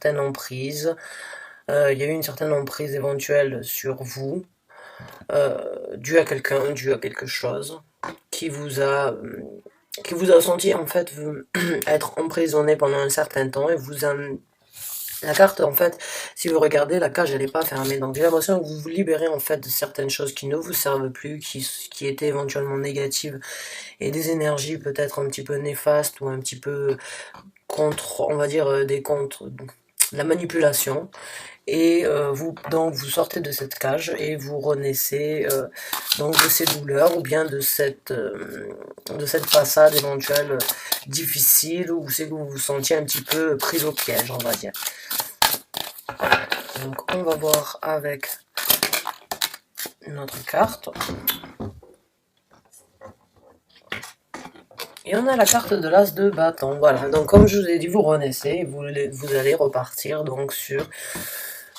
certaine emprise. Il y a eu une certaine emprise éventuelle sur vous, due à quelqu'un, due à quelque chose, qui vous a, qui vous a senti en fait être emprisonné pendant un certain temps et vous a la carte, en fait, si vous regardez, la cage, elle n'est pas fermée. Donc, j'ai l'impression que vous vous libérez, en fait, de certaines choses qui ne vous servent plus, qui étaient éventuellement négatives, et des énergies peut-être un petit peu néfastes ou un petit peu contre, on va dire, des contre, de la manipulation. Et donc, vous sortez de cette cage et vous renaissez donc de ces douleurs ou bien de cette passade éventuelle difficile où c'est que vous vous sentiez un petit peu pris au piège, on va dire. Donc on va voir avec notre carte. Et on a la carte de l'As de bâton. Voilà, donc comme je vous ai dit, vous renaissez, vous allez repartir donc sur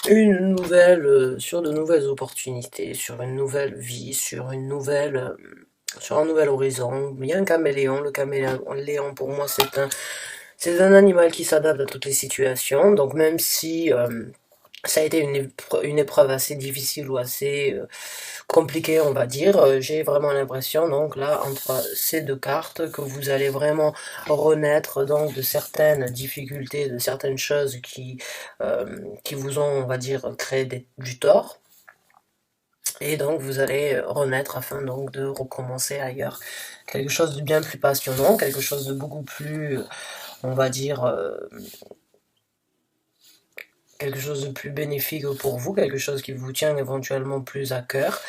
sur de nouvelles opportunités, sur une nouvelle vie, sur un nouvel horizon. Il y a un caméléon. Le caméléon pour moi c'est un animal qui s'adapte à toutes les situations. Donc même si ça a été une épreuve assez difficile ou assez compliquée, on va dire. J'ai vraiment l'impression, donc là, entre ces deux cartes, que vous allez vraiment renaître donc de certaines difficultés, de certaines choses qui vous ont, on va dire, créé du tort. Et donc vous allez renaître afin donc de recommencer ailleurs. Quelque chose de bien plus passionnant, quelque chose de beaucoup plus, on va dire, quelque chose de plus bénéfique pour vous, quelque chose qui vous tient éventuellement plus à cœur.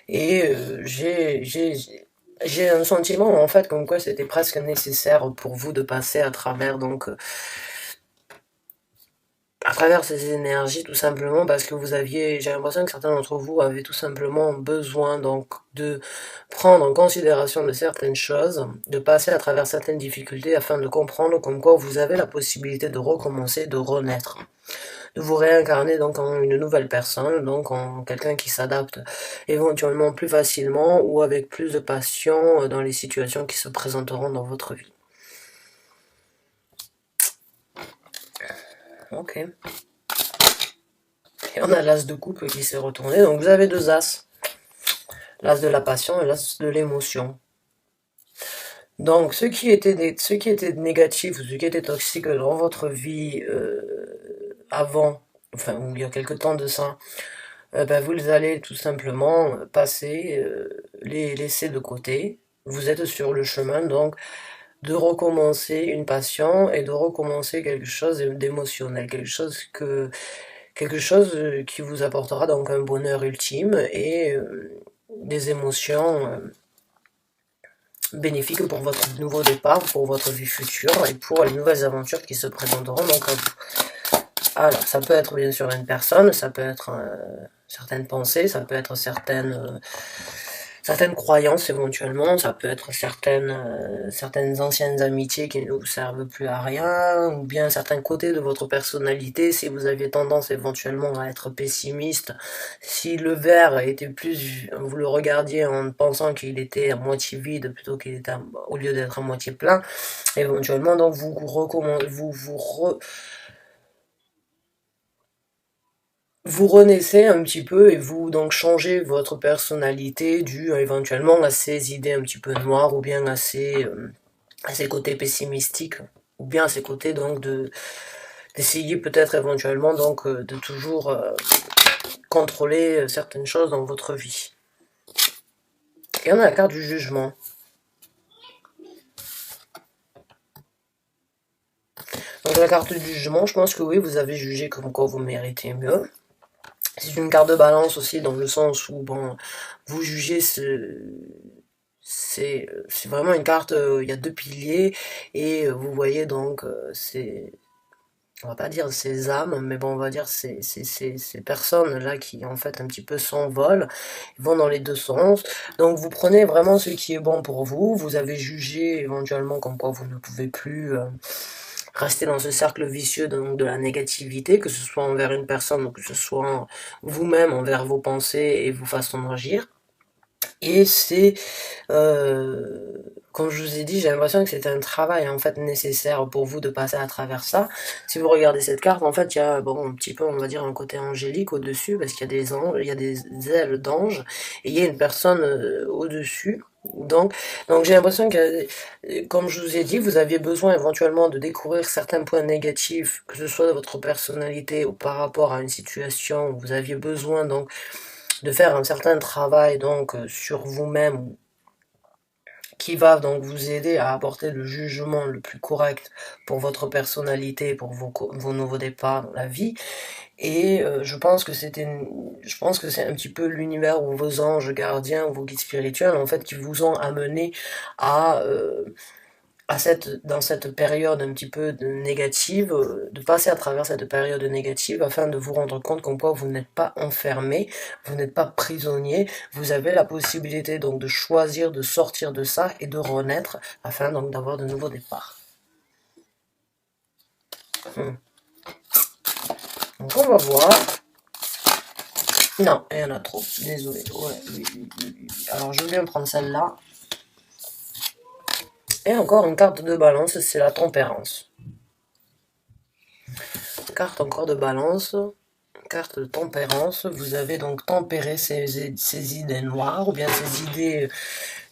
Et j'ai un sentiment en fait comme quoi c'était presque nécessaire pour vous de passer à travers à travers ces énergies tout simplement parce que j'ai l'impression que certains d'entre vous avaient tout simplement besoin donc de prendre en considération de certaines choses, de passer à travers certaines difficultés afin de comprendre comme quoi vous avez la possibilité de recommencer, de renaître, de vous réincarner donc en une nouvelle personne, donc en quelqu'un qui s'adapte éventuellement plus facilement ou avec plus de passion dans les situations qui se présenteront dans votre vie. Ok. Et on a l'as de coupe qui s'est retourné, donc vous avez deux as. L'as de la passion et l'as de l'émotion. Donc, ce qui était négatif ou ce qui était toxique dans votre vie avant, enfin, il y a quelque temps de ça, ben, vous allez tout simplement passer, les laisser de côté. Vous êtes sur le chemin donc de recommencer une passion et de recommencer quelque chose d'émotionnel, quelque chose qui vous apportera donc un bonheur ultime et des émotions bénéfiques pour votre nouveau départ, pour votre vie future et pour les nouvelles aventures qui se présenteront donc à vous. Alors, ça peut être bien sûr une personne, ça peut être certaines pensées, ça peut être certaines croyances éventuellement, ça peut être certaines anciennes amitiés qui ne vous servent plus à rien, ou bien certains côtés de votre personnalité, si vous aviez tendance éventuellement à être pessimiste, si le verre était plus, vous le regardiez en pensant qu'il était à moitié vide plutôt qu'il était au lieu d'être à moitié plein, éventuellement donc vous recommandez, vous renaissez un petit peu et vous donc changez votre personnalité due éventuellement à ces idées un petit peu noires ou bien à ces côtés pessimistiques ou bien à ces côtés donc d'essayer peut-être éventuellement donc de toujours contrôler certaines choses dans votre vie. Et on a la carte du jugement. Donc la carte du jugement, je pense que oui, vous avez jugé comme quoi vous méritez mieux. C'est une carte de balance aussi dans le sens où bon, vous jugez c'est vraiment une carte, il y a deux piliers et vous voyez donc on va pas dire ces âmes, mais bon on va dire ces personnes là qui en fait un petit peu s'envolent, vont dans les deux sens. Donc vous prenez vraiment ce qui est bon pour vous, vous avez jugé éventuellement comme quoi vous ne pouvez plus rester dans ce cercle vicieux donc de la négativité, que ce soit envers une personne ou que ce soit vous-même envers vos pensées et vos façons d'agir. Et c'est, comme je vous ai dit, j'ai l'impression que c'était un travail en fait nécessaire pour vous de passer à travers ça. Si vous regardez cette carte, en fait, il y a bon un petit peu, on va dire, un côté angélique au-dessus, parce qu'il y a des anges, il y a des ailes d'ange, et il y a une personne au-dessus. Donc, donc j'ai l'impression que, comme je vous ai dit, vous aviez besoin éventuellement de découvrir certains points négatifs, que ce soit de votre personnalité ou par rapport à une situation où vous aviez besoin donc de faire un certain travail donc sur vous-même qui va donc vous aider à apporter le jugement le plus correct pour votre personnalité, pour vos nouveaux départs dans la vie. Et je pense que c'est un petit peu l'univers où vos anges gardiens, ou vos guides spirituels en fait qui vous ont amené à dans cette période un petit peu négative, de passer à travers cette période négative afin de vous rendre compte qu'en quoi vous n'êtes pas enfermé, vous n'êtes pas prisonnier, vous avez la possibilité donc de choisir de sortir de ça et de renaître afin donc d'avoir de nouveaux départs. Donc on va voir. Non, il y en a trop, désolé. Ouais, oui. Alors je vais prendre celle-là. Et encore une carte de balance, c'est la tempérance. Carte encore de balance, carte de tempérance. Vous avez donc tempéré ces idées noires, ou bien ces idées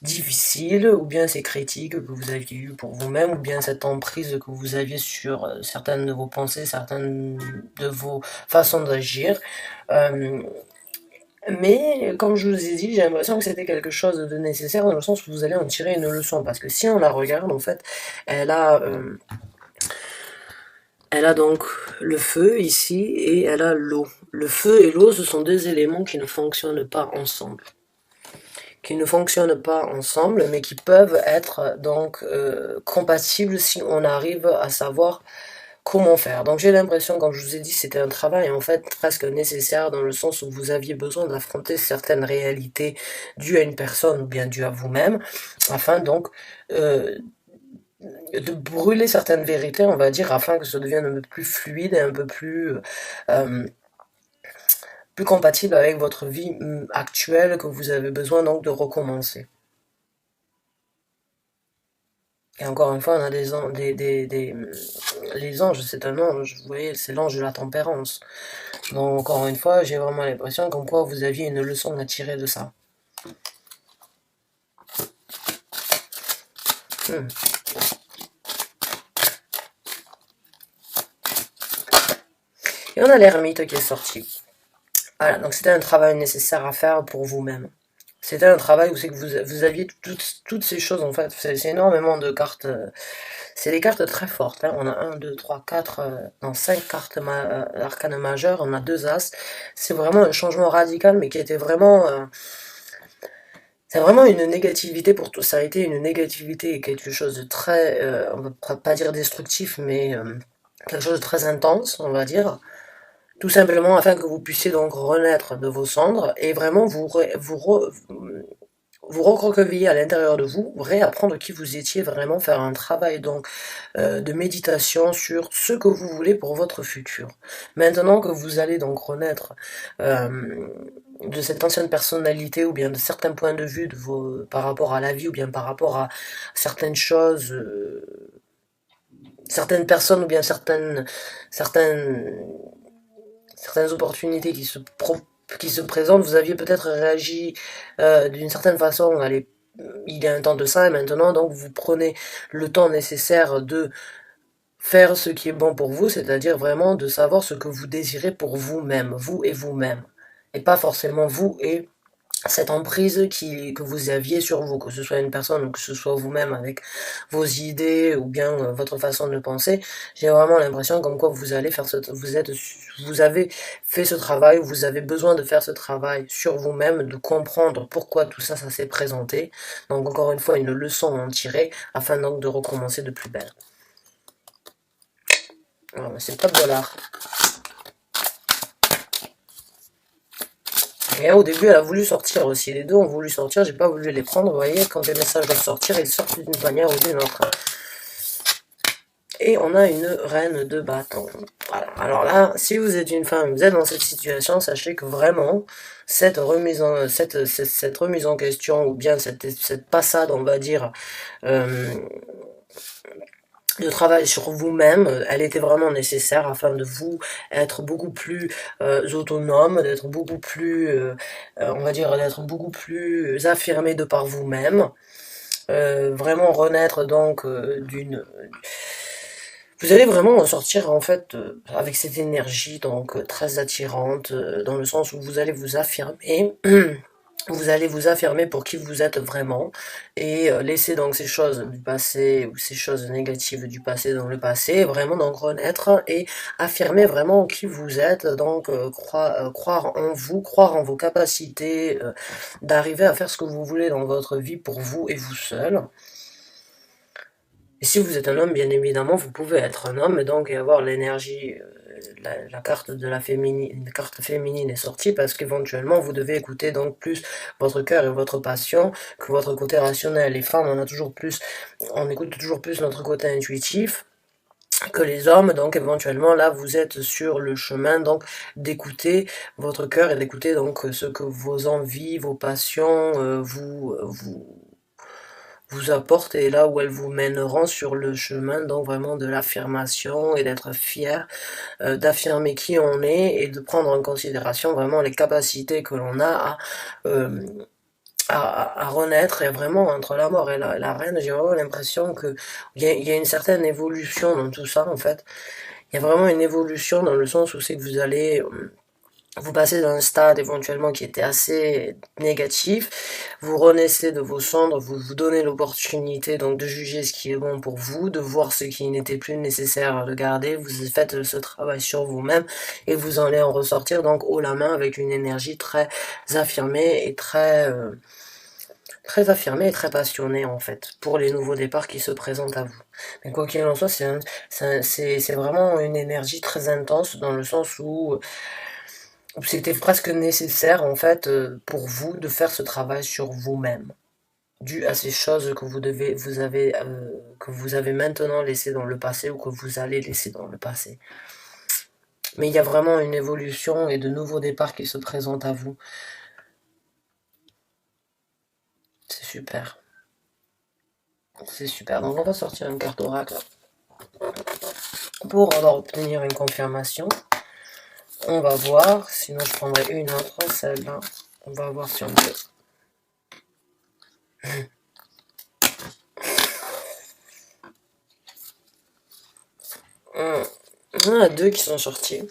difficiles, ou bien ces critiques que vous aviez eues pour vous-même, ou bien cette emprise que vous aviez sur certaines de vos pensées, certaines de vos façons d'agir. Mais comme je vous ai dit, j'ai l'impression que c'était quelque chose de nécessaire dans le sens où vous allez en tirer une leçon. Parce que si on la regarde, en fait, elle a donc le feu ici et elle a l'eau. Le feu et l'eau, ce sont deux éléments qui ne fonctionnent pas ensemble. Mais qui peuvent être donc compatibles si on arrive à savoir comment faire. Donc j'ai l'impression, comme je vous ai dit, c'était un travail en fait presque nécessaire dans le sens où vous aviez besoin d'affronter certaines réalités dues à une personne ou bien dues à vous-même, afin donc de brûler certaines vérités, on va dire, afin que ça devienne un peu plus fluide et un peu euh, plus compatible avec votre vie actuelle que vous avez besoin donc de recommencer. Et encore une fois, on a les anges, c'est un ange, vous voyez, c'est l'ange de la tempérance. Donc encore une fois, j'ai vraiment l'impression comme quoi vous aviez une leçon à tirer de ça. Et on a l'ermite qui est sorti. Voilà, donc c'était un travail nécessaire à faire pour vous-même. C'était un travail où c'est que vous aviez toutes ces choses en fait. C'est énormément de cartes. C'est des cartes très fortes. Hein. On a 1, 2, 3, 4, 5 cartes arcanes majeures. On a 2 as. C'est vraiment un changement radical, mais qui était vraiment... c'est vraiment une négativité pour tout. Ça a été une négativité et quelque chose de très... on va pas dire destructif, mais quelque chose de très intense, on va dire. Tout simplement afin que vous puissiez donc renaître de vos cendres et vraiment vous recroqueviller à l'intérieur de vous, réapprendre qui vous étiez, vraiment faire un travail donc de méditation sur ce que vous voulez pour votre futur. Maintenant que vous allez donc renaître de cette ancienne personnalité ou bien de certains points de vue par rapport à la vie ou bien par rapport à certaines choses, certaines personnes ou bien certaines opportunités qui se présentent, vous aviez peut-être réagi d'une certaine façon il y a un temps de ça, et maintenant donc vous prenez le temps nécessaire de faire ce qui est bon pour vous, c'est-à-dire vraiment de savoir ce que vous désirez pour vous-même, vous et vous-même, et pas forcément vous et cette emprise que vous aviez sur vous, que ce soit une personne ou que ce soit vous-même avec vos idées ou bien votre façon de penser, j'ai vraiment l'impression comme quoi vous allez faire vous avez fait ce travail, vous avez besoin de faire ce travail sur vous-même, de comprendre pourquoi tout ça s'est présenté. Donc encore une fois, une leçon à en tirer afin donc de recommencer de plus belle. Alors, c'est pas de dollars. Et au début, elle a voulu sortir aussi. Les deux ont voulu sortir, j'ai pas voulu les prendre. Vous voyez, quand les messages doivent sortir, ils sortent d'une manière ou d'une autre. Et on a une reine de bâton. Voilà. Alors là, si vous êtes une femme, vous êtes dans cette situation, sachez que vraiment, cette remise en question, ou bien cette passade, on va dire, euh, de travail sur vous-même, elle était vraiment nécessaire afin de vous être beaucoup plus autonome, d'être beaucoup plus, on va dire, d'être beaucoup plus affirmé de par vous-même. Vraiment renaître donc vous allez vraiment en sortir en fait avec cette énergie donc très attirante dans le sens où vous allez vous affirmer. Vous allez vous affirmer pour qui vous êtes vraiment et laisser donc ces choses du passé ou ces choses négatives du passé dans le passé, vraiment donc renaître et affirmer vraiment qui vous êtes, donc croire en vous, croire en vos capacités, d'arriver à faire ce que vous voulez dans votre vie pour vous et vous seul. Et si vous êtes un homme, bien évidemment, vous pouvez être un homme et donc avoir l'énergie, la carte de la féminine, une carte féminine est sortie parce qu'éventuellement vous devez écouter donc plus votre cœur et votre passion que votre côté rationnel. Les femmes, on écoute toujours plus notre côté intuitif que les hommes, donc éventuellement là vous êtes sur le chemin donc d'écouter votre cœur et d'écouter donc ce que vos envies, vos passions vous apportent et là où elles vous mèneront sur le chemin donc vraiment de l'affirmation et d'être fier, d'affirmer qui on est et de prendre en considération vraiment les capacités que l'on a euh, à renaître. Et vraiment entre la mort et la reine, j'ai vraiment l'impression que il y a une certaine évolution dans tout ça en fait. Il y a vraiment une évolution dans le sens où c'est que vous allez vous passez d'un stade éventuellement qui était assez négatif, vous renaissez de vos cendres, vous vous donnez l'opportunité donc de juger ce qui est bon pour vous, de voir ce qui n'était plus nécessaire de garder, vous faites ce travail sur vous-même et vous allez en ressortir donc haut la main avec une énergie très affirmée et très affirmée et très passionnée en fait pour les nouveaux départs qui se présentent à vous. Mais quoi qu'il en soit, c'est vraiment une énergie très intense dans le sens où c'était presque nécessaire en fait pour vous de faire ce travail sur vous-même, dû à ces choses que que vous avez maintenant laissées dans le passé ou que vous allez laisser dans le passé. Mais il y a vraiment une évolution et de nouveaux départs qui se présentent à vous. C'est super. C'est super. Donc on va sortir une carte oracle pour alors obtenir une confirmation. On va voir, sinon je prendrai une autre, celle-là. On va voir si on peut. Il y en a deux qui sont sortis.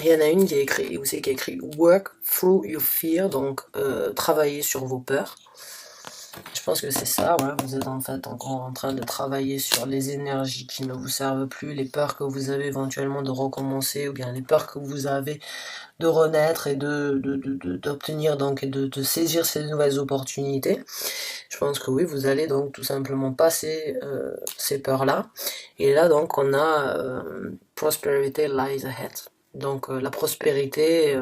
Il y en a une qui est écrit, où c'est qui est écrit Work through your fear, donc travailler sur vos peurs. Je pense que c'est ça, ouais. Vous êtes en fait encore en train de travailler sur les énergies qui ne vous servent plus, les peurs que vous avez éventuellement de recommencer, ou bien les peurs que vous avez de renaître et d'obtenir donc et de saisir ces nouvelles opportunités. Je pense que oui, vous allez donc tout simplement passer ces peurs-là. Et là donc on a Prosperity lies ahead. Donc la prospérité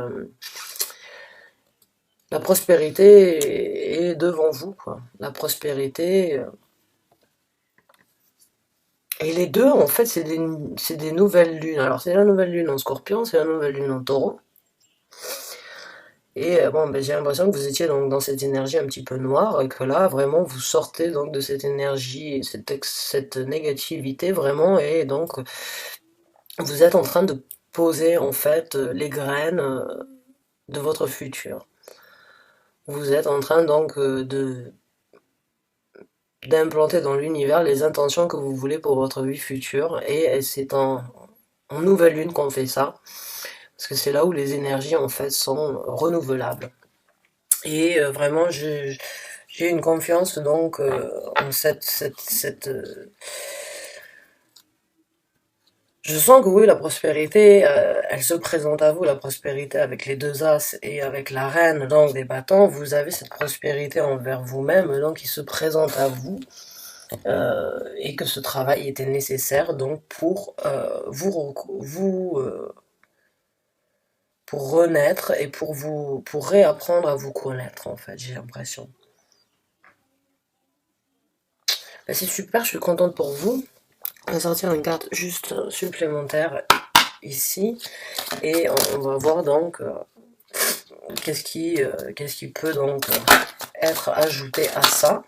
est devant vous, quoi. La prospérité et les deux en fait c'est des nouvelles lunes. Alors c'est la nouvelle lune en Scorpion, c'est la nouvelle lune en Taureau. Et bon, ben, j'ai l'impression que vous étiez donc dans cette énergie un petit peu noire et que là, vraiment, vous sortez donc de cette énergie, cette négativité vraiment, et donc vous êtes en train de poser en fait les graines de votre futur. Vous êtes en train donc d'implanter dans l'univers les intentions que vous voulez pour votre vie future, et c'est en nouvelle lune qu'on fait ça, parce que c'est là où les énergies en fait sont renouvelables. Et vraiment, j'ai une confiance donc en je sens que oui, la prospérité, elle se présente à vous, la prospérité avec les deux as et avec la reine donc des bâtons. Vous avez cette prospérité envers vous-même, donc qui se présente à vous, et que ce travail était nécessaire donc pour pour renaître et pour réapprendre à vous connaître en fait. J'ai l'impression. Ben, c'est super, je suis contente pour vous. On va sortir une carte juste supplémentaire ici. Et on va voir donc qu'est-ce qui peut donc être ajouté à ça.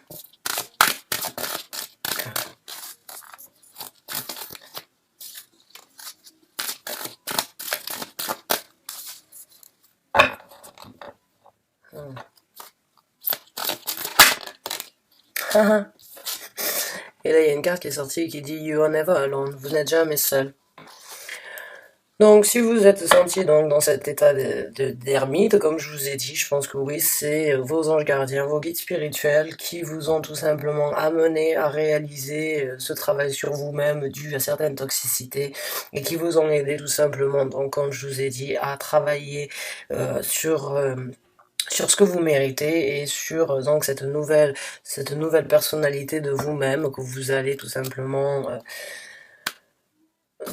Et là, il y a une carte qui est sortie qui dit You are never alone. Vous n'êtes jamais seul. Donc, si vous êtes senti donc dans cet état d'ermite, comme je vous ai dit, je pense que oui, c'est vos anges gardiens, vos guides spirituels qui vous ont tout simplement amené à réaliser ce travail sur vous-même dû à certaines toxicités et qui vous ont aidé tout simplement, donc comme je vous ai dit, à travailler sur ce que vous méritez et sur donc cette nouvelle personnalité de vous-même que vous allez tout simplement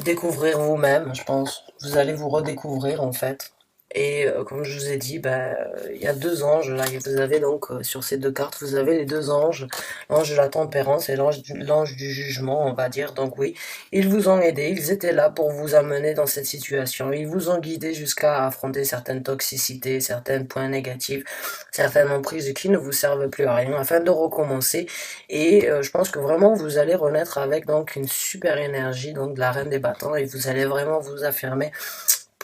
découvrir vous-même, je pense. Vous allez vous redécouvrir en fait. Et comme je vous ai dit, il y a deux anges là. Vous avez donc sur ces deux cartes, vous avez les deux anges, l'ange de la tempérance et l'ange du jugement, on va dire. Donc oui, ils vous ont aidé, ils étaient là pour vous amener dans cette situation. Ils vous ont guidé jusqu'à affronter certaines toxicités, certains points négatifs, certaines emprises qui ne vous servent plus à rien, afin de recommencer. Et je pense que vraiment vous allez renaître avec donc une super énergie, donc de la reine des bâtons, et vous allez vraiment vous affirmer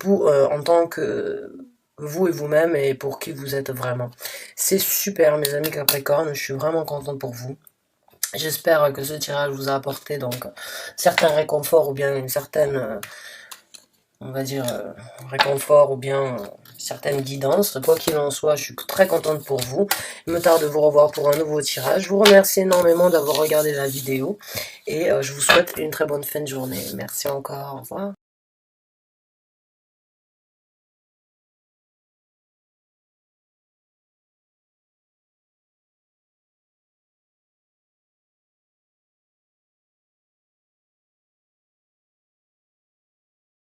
en tant que vous et vous-même et pour qui vous êtes vraiment. C'est super mes amis Capricorne, je suis vraiment contente pour vous. J'espère que ce tirage vous a apporté donc certains réconforts ou bien une certaine, on va dire, réconfort ou bien certaines guidances. Quoi qu'il en soit, je suis très contente pour vous. Il me tarde de vous revoir pour un nouveau tirage. Je vous remercie énormément d'avoir regardé la vidéo et je vous souhaite une très bonne fin de journée. Merci encore, au revoir.